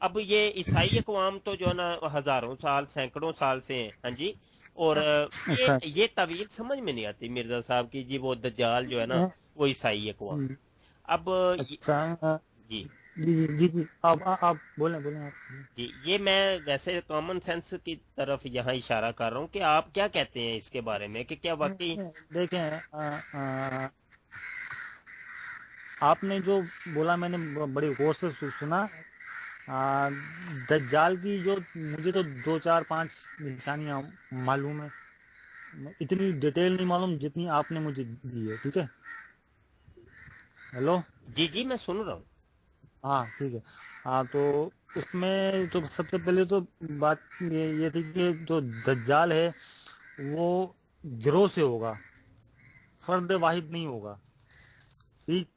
اب یہ عیسائی اقوام تو جو ہے نا ہزاروں سال سینکڑوں سال سے ہیں، ہاں جی، اور اچھا یہ طویل سمجھ میں نہیں آتی مرزا صاحب کی جی، وہ دجال جو ہے نا وہ عیسائی اقوام ہے۔ اب اچھا جی جی جی جی جی آپ بولیں بولیں آپ جی، یہ میں ویسے کامن سینس کی طرف یہاں اشارہ کر رہا ہوں کہ آپ کیا کہتے ہیں اس کے بارے میں، کہ کیا واقعی دیکھیں آپ نے جو بولا میں نے بڑی غور سے سنا۔ آ، دجال کی جو مجھے تو دو چار پانچ نشانیاں معلوم ہے، اتنی ڈیٹیل نہیں معلوم جتنی آپ نے مجھے دی ہے، ٹھیک ہے؟ ہیلو، جی جی میں سن رہا ہوں۔ ہاں ٹھیک ہے۔ ہاں تو اس میں تو سب سے پہلے تو بات یہ تھی کہ جو دجال ہے وہ گروہ سے ہوگا، فرد واحد نہیں ہوگا، ٹھیک؟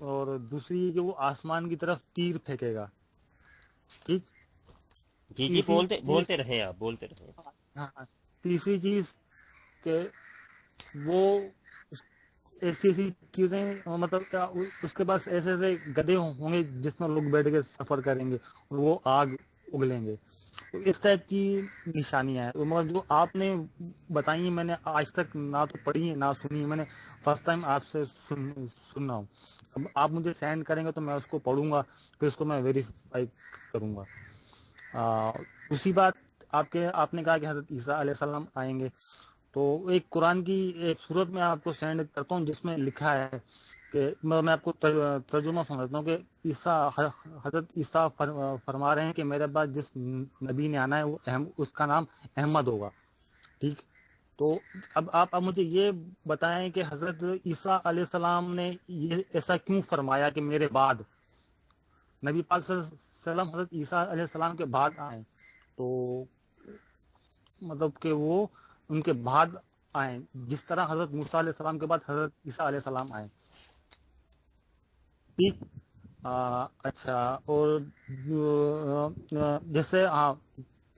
اور دوسری یہ کہ وہ آسمان کی طرف تیر پھینکے گا، ٹھیک؟ جی جی تیسری بولتے چیز، بولتے رہیں، آپ بولتے رہیں۔ ہاں تیسری چیز کہ وہ ایسی ایسی چیزیں مطلب کیا اس کے پاس ایسے ایسے گدھے ہوں گے جس میں لوگ بیٹھ کے سفر کریں گے اور وہ آگ اگلیں گے، تو اس ٹائپ کی نشانیاں ہیں، مگر جو آپ نے بتائی ہیں میں نے آج تک نہ تو پڑھی ہے نہ سنی ہے، میں نے فرسٹ ٹائم آپ سے سننا ہوں۔ اب آپ مجھے سینڈ کریں گے تو میں اس کو پڑھوں گا، پھر اس کو میں ویریفائی کروں گا۔ اسی بات آپ نے کہا کہ حضرت عیسیٰ علیہ السلام آئیں گے، تو ایک قرآن کی ایک صورت میں آپ کو سینڈ کرتا ہوں جس میں لکھا ہے کہ میں آپ کو ترجمہ سمجھتا ہوں کہ حضرت عیسیٰ فرما رہے ہیں کہ میرے بعد جس نبی نے آنا ہے وہ اس کا نام احمد ہوگا، ٹھیک؟ تو اب آپ مجھے یہ بتائیں کہ حضرت عیسیٰ علیہ السلام نے یہ ایسا کیوں فرمایا کہ میرے بعد نبی پاک صلی اللہ علیہ وسلم حضرت عیسیٰ علیہ السلام کے بعد آئیں، تو مطلب کہ وہ ان کے بعد آئیں جس طرح حضرت موسیٰ علیہ السلام کے بعد حضرت عیسیٰ علیہ السلام آئیں، ٹھیک؟ اچھا، اور جیسے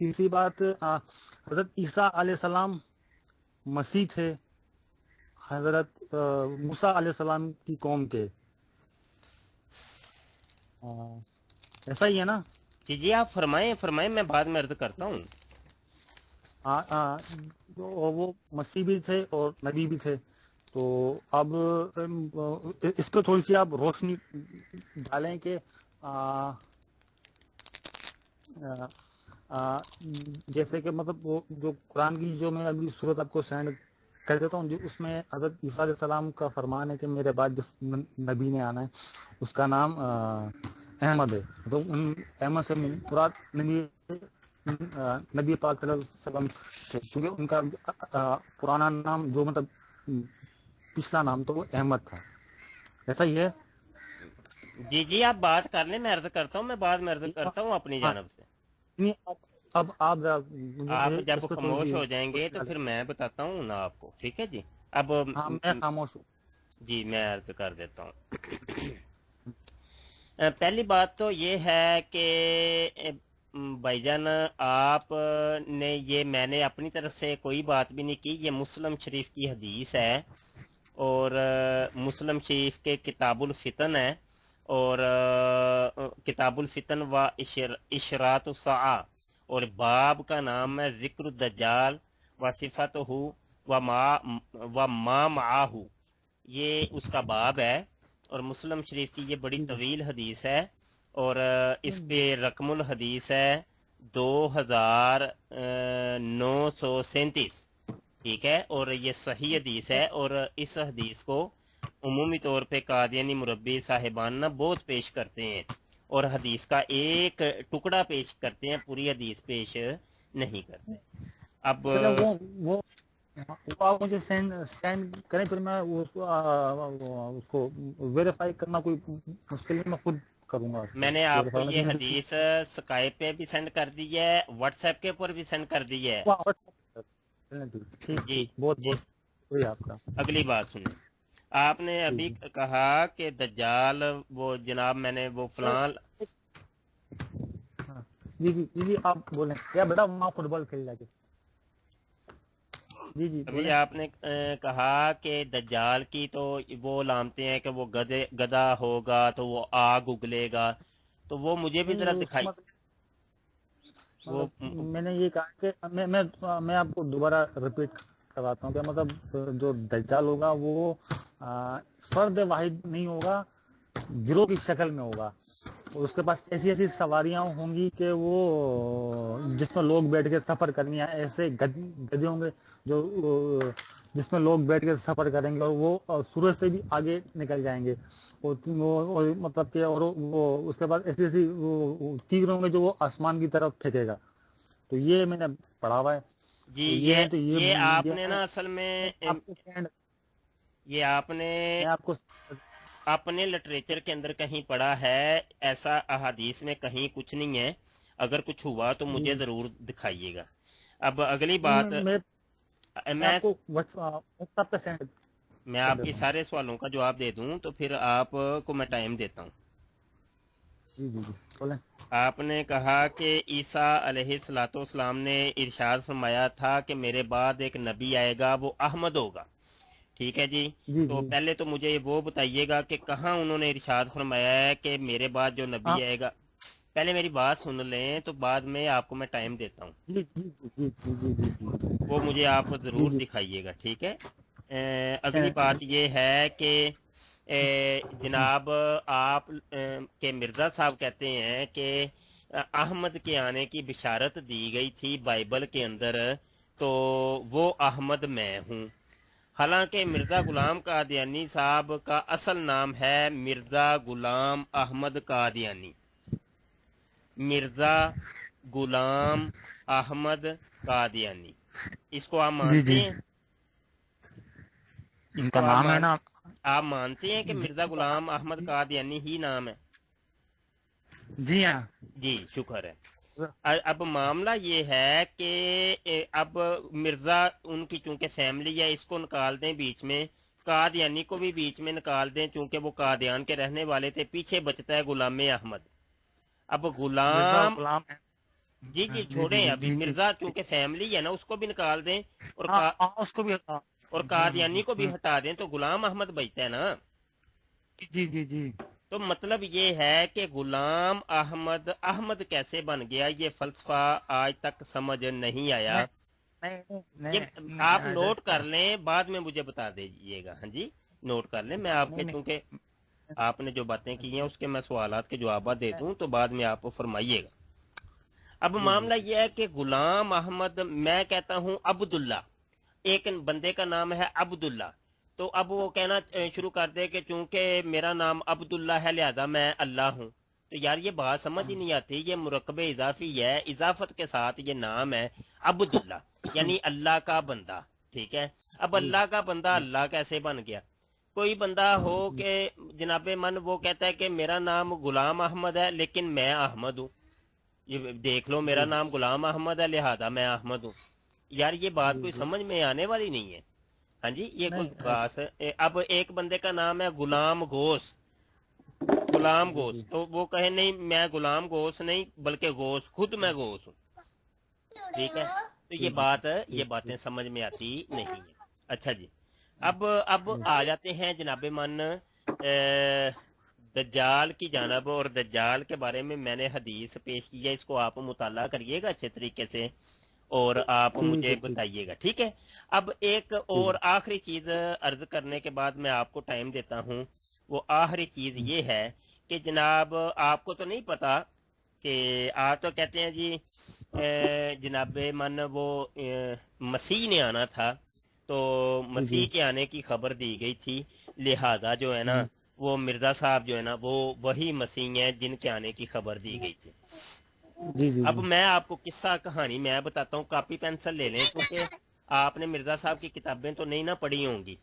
تیسری بات، حضرت عیسیٰ علیہ السلام مسیح تھے حضرت موسیٰ علیہ السلام کی قوم کے، ایسا ہی ہے نا؟ جی جی آپ فرمائیں فرمائیں، میں بعد میں عرض کرتا ہوں۔ وہ مسیح بھی تھے اور نبی بھی تھے، تو اب اس کو تھوڑی سی آپ روشنی ڈالیں کہ جیسے کہ مطلب وہ جو قرآن کی جو میں ابھی صورت آپ کو سینڈ کر دیتا ہوں، جو اس میں حضرت عیسیٰ علیہ السلام کا فرمان ہے کہ میرے بعد جس نبی نے آنا ہے اس کا نام احمد ہے، تو ان احمد سے مراد نبی پاک صلی اللہ علیہ وسلم تھے، کیونکہ ان کا پرانا نام جو مطلب پچھلا نام تو وہ احمد تھا، ایسا ہی ہے؟ جی جی آپ بات کر لیں، میں عرض کرتا ہوں، میں بعد میں عرض کرتا ہوں اپنی ہاں جانب سے۔ نہیں، اب آپ ذرا آپ مجھے جب اس پہ تھوڑی خاموش سی ہو جائیں گے روشنی تو ڈالیں۔ پھر میں بتاتا ہوں نا آپ کو، ٹھیک ہے جی؟ اب ہاں میں خاموش ہوں۔ جی میں عرض کر دیتا ہوں۔ پہلی بات تو یہ ہے کہ بھائی جان آپ نے یہ، میں نے اپنی طرف سے کوئی بات بھی نہیں کی، یہ مسلم شریف کی حدیث ہے، اور مسلم شریف کے کتاب الفتن ہے، اور کتاب الفتن و اشرات الساعہ، اور باب کا نام ہے ذکر الدجال و صفت ہو و ما معاہو، یہ اس کا باب ہے، اور مسلم شریف کی یہ بڑی جی طویل حدیث ہے، اور اس جی پہ رقم الحدیث ہے 2937، ٹھیک ہے؟ اور یہ صحیح حدیث ہے، اور اس حدیث کو عمومی طور پہ قادیانی مربی صاحبان نہ بہت پیش کرتے ہیں، اور حدیث کا ایک ٹکڑا پیش کرتے ہیں، پوری حدیث پیش نہیں کرتے۔ اب چلے وہ آپ مجھے سینڈ کریں، پھر میں اس کو ویریفائی کرنا کوئی مشکل نہیں، میں خود کروں گا اس میں کو نے آپ کو یہ ویریفائی۔ حدیث سکائپ پہ بھی سینڈ کر دی ہے، واٹس ایپ کے اوپر بھی سینڈ کر دی ہے۔ ٹھیک جی ٹھیک، بہت جی بہت شکریہ آپ کا۔ اگلی بات سنیں، آپ نے جی ابھی جی کہا کہ دجال، وہ جناب میں نے وہ فلان، ہاں، جی جی جی جی آپ بولیں کیا بیٹا، وہاں فٹ بال کھیل جا کے، جی جی ابھی بولیں۔ آپ نے کہا کہ دجال کی تو وہ لامتے ہیں کہ وہ گدا ہوگا تو وہ آگ اگلے گا، تو وہ مجھے بھی نہیں ذرا اس کا دکھائی وہ مطلب میں نے یہ کہا کہ میں آپ کو دوبارہ ریپیٹ کرواتا ہوں کہ مطلب جو دجال ہوگا وہ فرد واحد نہیں ہوگا، گروہ کی شکل میں ہوگا. اس کے پاس ایسی ایسی سواریاں ہوں گی کہ وہ جس میں لوگ بیٹھ کے سفر کرنی ہے، ایسے گدھے ہوں گے جو جس میں لوگ بیٹھ کے سفر کریں گے، اور وہ سورج سے بھی آگے نکل جائیں گے. مطلب کہ اور وہ اس کے بعد ایسی ایسی تیر ہوں گے جو وہ آسمان کی طرف پھینکے گا. تو یہ میں نے پڑھا ہوا ہے. جی تو یہ ہے تو یہ آپ یہ نے نا اصل میں آپ کو یہ آپ نے میں آپ کو اپنے لٹریچر کے اندر کہیں پڑھا ہے، ایسا احادیث میں کہیں کچھ نہیں ہے. اگر کچھ ہوا تو جی مجھے جی ضرور دکھائیے گا. اب اگلی میں بات، میں میں آپ کو واٹس ایپ پہ سینڈ میں کر آپ کی دیتا ہوں. سارے سوالوں کا جواب دے دوں تو پھر آپ کو میں ٹائم دیتا ہوں. جی جی جی بولیں. آپ نے کہا کہ عیسیٰ علیہ الصلوۃ والسلام نے ارشاد فرمایا تھا کہ میرے بعد ایک نبی آئے گا، وہ احمد ہوگا. ٹھیک ہے جی. جی تو جی پہلے تو مجھے وہ بتائیے گا کہ کہاں انہوں نے ارشاد فرمایا ہے کہ میرے بعد جو نبی ہاں آئے گا. پہلے میری بات سن لیں تو بعد میں آپ کو میں ٹائم دیتا ہوں. جی جی جی جی جی جی جی وہ مجھے آپ جی ضرور جی دکھائیے گا. ٹھیک ہے. اگلی بات یہ ہے کہ جناب آپ کے مرزا صاحب کہتے ہیں کہ احمد کے آنے کی بشارت دی گئی تھی بائبل کے اندر، تو وہ احمد میں ہوں. حالانکہ مرزا غلام قادیانی صاحب کا اصل نام ہے مرزا غلام احمد قادیانی. مرزا غلام احمد قادیانی. اس کو آپ جی مانتے جی ہیں؟ اس ان کو کا نام ہے نا. آپ مانتے ہیں کہ مرزا غلام احمد جی قادیانی ہی نام ہے؟ جی ہاں. جی شکر ہے. اب معاملہ یہ ہے کہ اب مرزا ان کی چونکہ فیملی ہے، اس کو نکال دیں بیچ میں، قادیانی کو بھی بیچ میں نکال دیں چونکہ وہ قادیان کے رہنے والے تھے. پیچھے بچتا ہے غلام احمد. اب مرزا غلام، غلام ہے. جی جی جی جی چھوڑیں، جی ابھی جی جی مرزا چونکہ فیملی ہے نا اس کو بھی نکال دیں، اور ہاں ہاں اس کو بھی اور جی جی قادیانی کو بھی ہٹا دیں تو غلام احمد بچتا ہے نا. جی جی جی. تو مطلب یہ ہے کہ غلام احمد احمد کیسے بن گیا، یہ فلسفہ آج تک سمجھ نہیں آیا. نہیں نہیں یہ نہیں آپ نوٹ کر لیں، بعد میں مجھے بتا دیجئے گا. ہاں جی نوٹ کر لیں. میں آپ کے نہیں چونکہ آپ نے جو باتیں کی ہیں اس کے میں سوالات کے جوابات دے دوں تو بعد میں آپ کو فرمائیے گا. اب جی جی معاملہ یہ ہے کہ غلام احمد، میں کہتا ہوں عبداللہ، ایک بندے کا نام ہے عبداللہ. تو اب وہ کہنا شروع کر دے کہ چونکہ میرا نام عبداللہ ہے لہذا میں اللہ ہوں. تو یار یہ بات سمجھ ہی نہیں آتی. یہ مرکب اضافی ہے، اضافت کے ساتھ یہ نام ہے عبداللہ، یعنی اللہ کا بندہ. ٹھیک ہے. اب جی اللہ کا بندہ اللہ کیسے بن گیا؟ کوئی بندہ ہو کہ جناب من وہ کہتا ہے کہ میرا نام غلام احمد ہے لیکن میں احمد ہوں. یہ دیکھ لو، میرا جی نام غلام احمد ہے لہذا میں احمد ہوں. یار یہ بات جی کوئی جی سمجھ میں آنے والی نہیں ہے. ہاں جی یہ کوئی نہیں خاص ہے. اب ایک بندے کا نام ہے غلام گوس، غلام جی گوس، جی تو وہ کہے نہیں میں غلام گوس نہیں بلکہ گوس، خود میں گوس ہوں. ٹھیک ہے. تو جی یہ جی باتیں سمجھ میں آتی نہیں ہیں. اچھا جی. اب جی آ جاتے ہیں جناب من دجال کی جانب، اور دجال کے بارے میں نے حدیث پیش کی ہے، اس کو آپ مطالعہ کریے گا اچھے طریقے سے اور آپ ٹھیک مجھے ہے ٹھیک بتائیے گا. ٹھیک ہے. اب ایک ٹھیک اور آخری چیز عرض کرنے کے بعد میں آپ کو ٹائم دیتا ہوں. وہ آخری چیز ہے. یہ ہے کہ جناب آپ کو تو نہیں پتا کہ آپ تو کہتے ہیں جی جناب من وہ مسیح نے آنا تھا، تو جی جی مسیح کے آنے کی خبر دی گئی تھی، لہذا جو ہے نا وہ مرزا صاحب جو ہے نا وہ وہی مسیح ہیں جن کے آنے کی خبر دی گئی تھی. جی جی اب جی میں آپ کو قصہ کہانی میں بتاتا ہوں، کاپی پینسل لے لیں کیونکہ آپ نے مرزا صاحب کی کتابیں تو نہیں نہ پڑھی ہوں گی،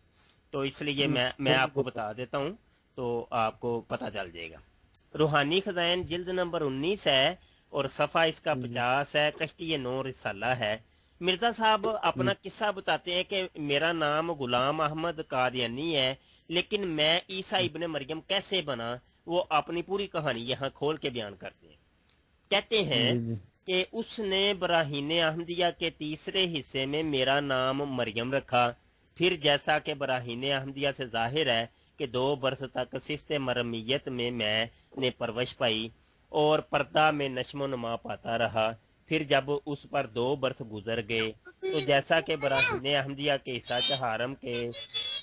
تو اس لیے میں آپ کو بتا دیتا ہوں تو آپ کو پتہ چل جائے گا. روحانی خزائن جلد نمبر 19 ہے اور صفحہ اس کا 50 ہے. کشتی نو رسالہ ہے. مرزا صاحب اپنا قصہ بتاتے ہیں کہ میرا نام غلام احمد قادیانی ہے لیکن میں عیسیٰ ابن مریم کیسے بنا، وہ اپنی پوری کہانی یہاں کھول کے بیان کرتے ہیں. کہتے ہیں جی جی کہ اس نے براہین احمدیہ کے تیسرے حصے میں میرا نام مریم رکھا. پھر جیسا کہ براہین احمدیہ سے ظاہر ہے کہ 2 برس تک صفت مرمیت میں نے پرورش پائی اور پردہ میں نشو و نما پاتا رہا. پھر جب اس پر 2 برس گزر گئے تو جیسا کہ براہین احمدیہ کے حصہ چہارم کے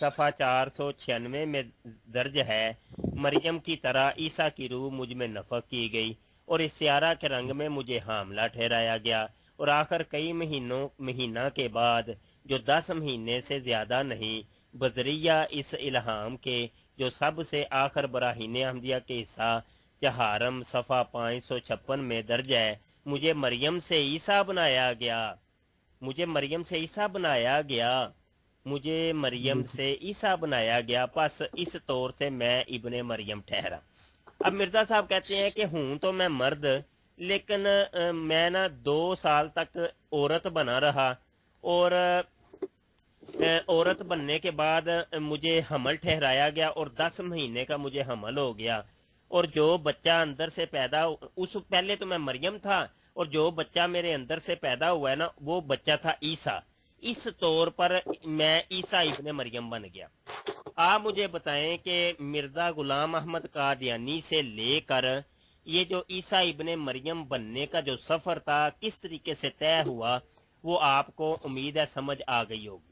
صفحہ 496 میں درج ہے، مریم کی طرح عیسیٰ کی روح مجھ میں نفخ کی گئی اور اس سیارہ کے رنگ میں مجھے حاملہ ٹھہرایا گیا، اور آخر کئی مہینہ کے بعد جو 10 مہینے سے زیادہ نہیں، بذریعہ اس الہام کے جو سب سے آخر براہین احمدیہ کے حصہ چہارم صفحہ 556 میں درج ہے، مجھے مریم سے عیسیٰ بنایا گیا. مجھے مریم سے عیسیٰ بنایا گیا. مجھے مریم جی جی سے عیسیٰ بنایا گیا، پس اس طور سے میں ابن مریم ٹھہرا. اب مرزا صاحب کہتے ہیں کہ ہوں تو میں مرد، لیکن میں نا 2 سال تک عورت بنا رہا، اور عورت بننے کے بعد مجھے حمل ٹھہرایا گیا اور 10 مہینے کا مجھے حمل ہو گیا، اور جو بچہ اندر سے پیدا اس پہلے تو میں مریم تھا، اور جو بچہ میرے اندر سے پیدا ہوا ہے نا وہ بچہ تھا عیسیٰ. اس طور پر میں عیسیٰ ابن مریم بن گیا. آپ مجھے بتائیں کہ مرزا غلام احمد قادیانی سے لے کر یہ جو عیسیٰ ابن مریم بننے کا جو سفر تھا کس طریقے سے طے ہوا، وہ آپ کو امید ہے سمجھ آ گئی ہوگی.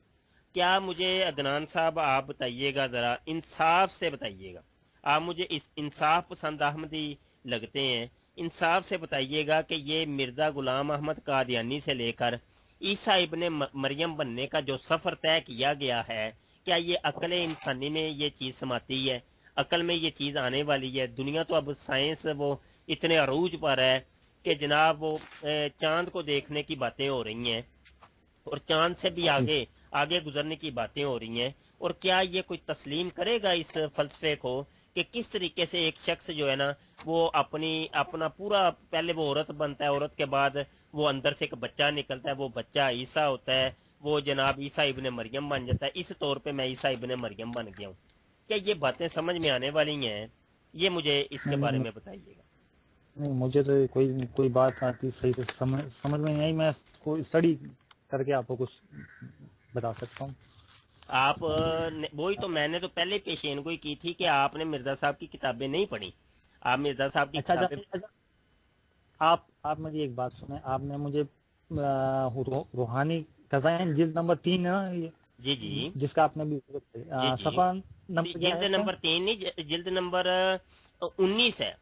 کیا مجھے عدنان صاحب آپ بتائیے گا، ذرا انصاف سے بتائیے گا، آپ مجھے اس انصاف پسند احمدی لگتے ہیں، انصاف سے بتائیے گا کہ یہ مرزا غلام احمد قادیانی سے لے کر عیسیٰ ابن مریم بننے کا جو سفر طے کیا گیا ہے، کیا یہ عقل انسانی میں یہ چیز سماتی ہے؟ عقل میں یہ چیز آنے والی ہے؟ دنیا تو اب سائنس وہ اتنے عروج پر ہے کہ جناب وہ چاند کو دیکھنے کی باتیں ہو رہی ہیں، اور چاند سے بھی جی آگے آگے گزرنے کی باتیں ہو رہی ہیں. اور کیا یہ کوئی تسلیم کرے گا اس فلسفے کو کہ کس طریقے سے ایک شخص جو ہے نا وہ اپنا پورا پہلے وہ عورت بنتا ہے، عورت کے بعد وہ اندر سے ایک بچہ نکلتا ہے، وہ بچہ عیسیٰ ہوتا ہے، وہ جناب عیسیٰ ابن مریم بن جاتا ہے. اس طور پہ میں عیسیٰ ابن مریم بن گیا ہوں. کیا یہ باتیں سمجھ میں آنے والی ہیں؟ یہ مجھے اس کے بارے نہیں میں بتائیے گا. نہیں، مجھے تو کوئی بات آپ کی صحیح سے سمجھ میں نہیں آئی. میں اس کو اسٹڈی کر کے آپ کو کچھ بتا سکتا ہوں. آپ وہی تو میں نے تو پہلے پیشین گوئی کی تھی کہ آپ نے مرزا صاحب کی کتابیں نہیں پڑھی. آپ مرزا صاحب کی اچھا کتابیں آپ مجھے ایک بات سنیں. آپ نے مجھے روحانی خزائن جلد نمبر 3 ہے نا یہ، جی جی جس کا آپ نے بھی جی جی صفحہ نمبر کیا جلد ہے اس کا؟ نمبر 3 نہیں، جلد نمبر 19 ہے،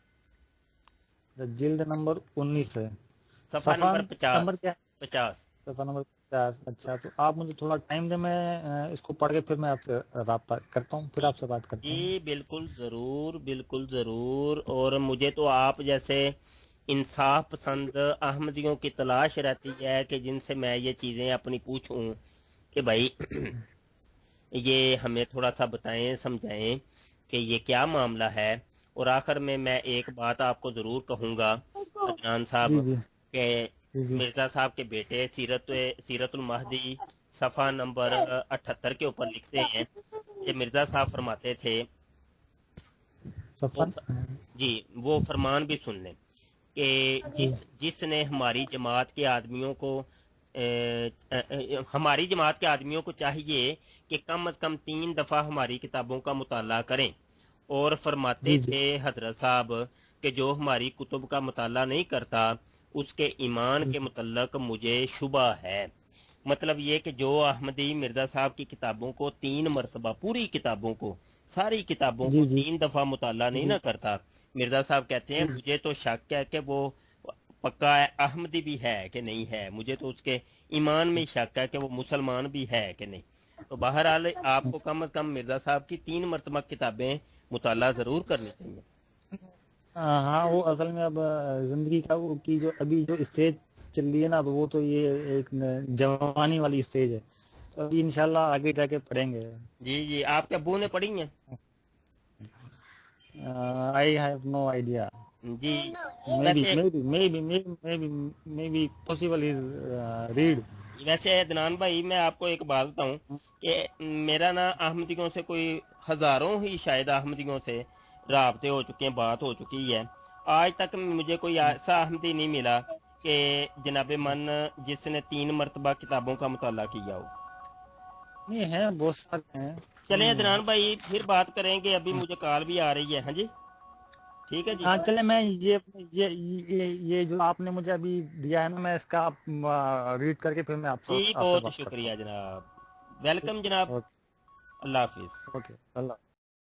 جلد نمبر 19 ہے. صفحہ صفحہ نمبر نمبر کیا ہے؟ 50. صفحہ نمبر 50. اچھا، تو آپ مجھے تھوڑا ٹائم دیں، میں اس کو پڑھ کے پھر میں آپ سے رابطہ کرتا ہوں، پھر جی آپ سے بات کرتا ہوں. جی بالکل ضرور، بالکل ضرور. اور مجھے تو آپ جیسے انصاف پسند احمدیوں کی تلاش رہتی ہے کہ جن سے میں یہ چیزیں اپنی پوچھوں کہ بھائی یہ ہمیں تھوڑا سا بتائیں، سمجھائیں کہ یہ کیا معاملہ ہے. اور آخر میں ایک بات آپ کو ضرور کہوں گا عدنان صاحب، جی جی کہ جی جی. مرزا صاحب کے بیٹے سیرت المہدی صفحہ نمبر 78 کے اوپر لکھتے ہیں کہ مرزا صاحب فرماتے تھے، وہ صفحہ جی وہ فرمان بھی سن لیں کہ جی جس نے ہماری جماعت کے آدمیوں کو ہماری جماعت کے آدمیوں کو چاہیے کہ کم از کم 3 دفعہ ہماری کتابوں کا مطالعہ کریں. اور فرماتے جی جی تھے حضرت صاحب کہ جو ہماری کتب کا مطالعہ نہیں کرتا اس کے ایمان جی کے متعلق مجھے شبہ ہے. مطلب یہ کہ جو احمدی مرزا صاحب کی کتابوں کو 3 مرتبہ، پوری کتابوں کو، ساری کتابوں جی کو جی 3 دفعہ مطالعہ نہیں جی نہ کرتا، مرزا صاحب کہتے ہیں جی مجھے تو شک ہے کہ وہ پکا احمدی بھی ہے کہ نہیں ہے، مجھے تو اس کے ایمان میں شک ہے کہ وہ مسلمان بھی ہے کہ نہیں. تو بہرحال آپ کو کم از کم مرزا صاحب کی 3 مرتبہ کتابیں مطالعہ ضرور کرنی چاہیے. ہاں، وہ اصل میں اب زندگی کی جو ابھی جو اسٹیج چل رہی ہے نا، اب وہ تو یہ ایک جوانی والی اسٹیج ہے. تو ابھی انشاءاللہ آگے جا کے پڑھیں گے. جی جی آپ کے ابو نے پڑھی ہیں؟ I have no idea. جی maybe ویسے maybe maybe maybe maybe maybe possible is read. ویسے عدنان بھائی میں آپ کو ایک بات بتاؤں کہ میرا نا احمدیوں سے کوئی ہزاروں ہی شاید احمدیوں سے رابطے ہو چکے ہیں، بات ہو چکی ہے. آج تک مجھے کوئی ایسا احمدی نہیں ملا کہ جناب من جس نے 3 مرتبہ کتابوں کا مطالعہ کیا ہو. نہیں ہے، بہت سارے ہیں، کیوں چلیں نہیں عدنان ہے. بھائی پھر بات کریں گے، ابھی مجھے کال بھی آ رہی ہے. ہاں جی ٹھیک ہے جی. ہاں چلے میں یہ جو آپ نے مجھے ابھی دیا ہے نا میں اس کا ریڈ کر کے پھر میں جی آپ سے بہت بات کرتا شکریہ ہوں. جناب. ویلکم جناب. اوکے اللہ حافظ. اوکے اللہ